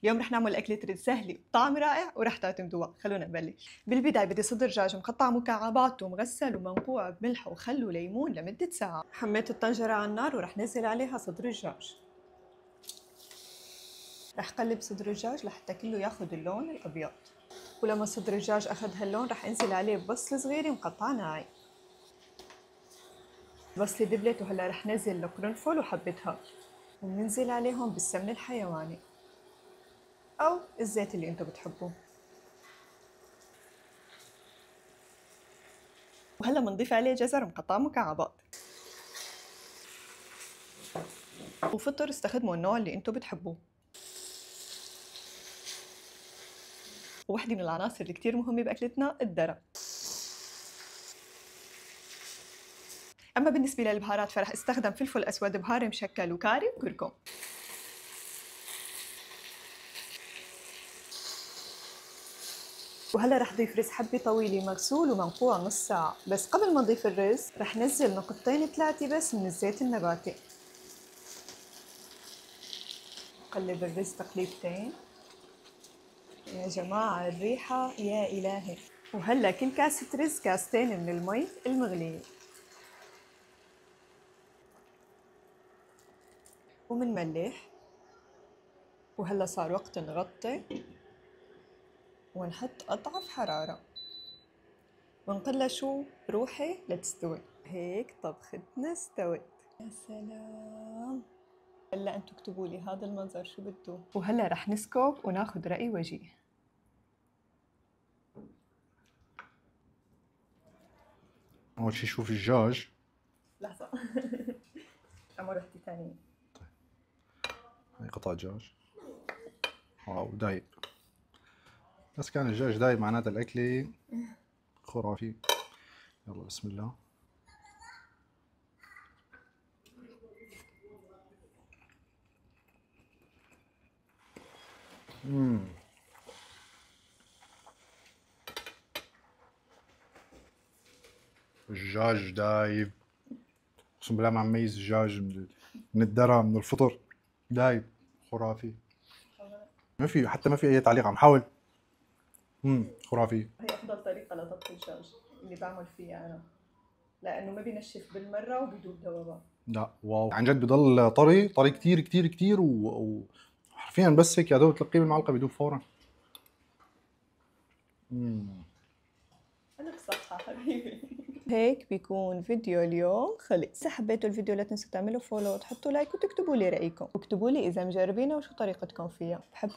اليوم رح نعمل أكلة رز سهلة وطعم رائع ورح تعتمدوها. خلونا نبلش. بالبداية بدي صدر دجاج مقطع مكعبات ومغسل ومنقوع بملح وخل وليمون لمدة ساعة. حميت الطنجرة على النار ورح نزل عليها صدر الدجاج. رح قلب صدر الدجاج لحتى كله ياخد اللون الأبيض. ولما صدر الدجاج أخذ هاللون رح انزل عليه ببصلة صغيرة مقطعة ناعم. البصلة دبلت وهلا رح نزل القرنفل وحبة هار، وبننزل عليهم بالسمن الحيواني أو الزيت اللي انتو بتحبوه. وهلا بنضيف عليه جزر مقطع مكعبات. وفطر استخدموا النوع اللي انتو بتحبوه. ووحدة من العناصر اللي كتير مهمة بأكلتنا الدرة. أما بالنسبة للبهارات فرح استخدم فلفل أسود بهار مشكل وكاري وكركم. وهلا رح ضيف رز حبة طويلة مغسول ومنقوع نص ساعة، بس قبل ما نضيف الرز رح نزل نقطتين 3 بس من الزيت النباتي. قلب الرز تقليبتين. يا جماعة الريحة يا إلهي. وهلا كل كاسة رز كاستين من المي المغلية. ومنملح. وهلا صار وقت نغطي ونحط أضعف حرارة ونقول لها شو روحي لتستوي. هيك طبختنا استوت. يا سلام. هلا انتو اكتبوا لي هذا المنظر شو بده. وهلا رح نسكب وناخذ رأي وجيه. أول شي شوف الدجاج. لحظة. أمر رحتي ثانية. هاي قطع دجاج. واو دايب. بس كان الدجاج دايب معناتها الأكلة خرافي. يلا بسم الله. الدجاج دايب. اقسم بالله ما عم ميز الدجاج من الدرة من الفطر. دايب خرافي. ما في اي تعليق، عم حاول. خرافي. هي أفضل طريقة لطبخ الدجاج اللي بعمل فيها أنا، لأنه ما بينشف بالمرة وبيدوب ذوبان. لا واو عن جد بضل طري طري كتير كتير كتير وحرفيا بس هيك يا دوب تلقيه بالمعلقة بيدوب فورا. أنا بصحة حبيبي. هيك بيكون فيديو اليوم خلص. إذا حبيتوا الفيديو لا تنسوا تعملوا فولو وتحطوا لايك وتكتبوا لي رأيكم، واكتبوا لي إذا مجربينه وشو طريقتكم فيها. بحبكم.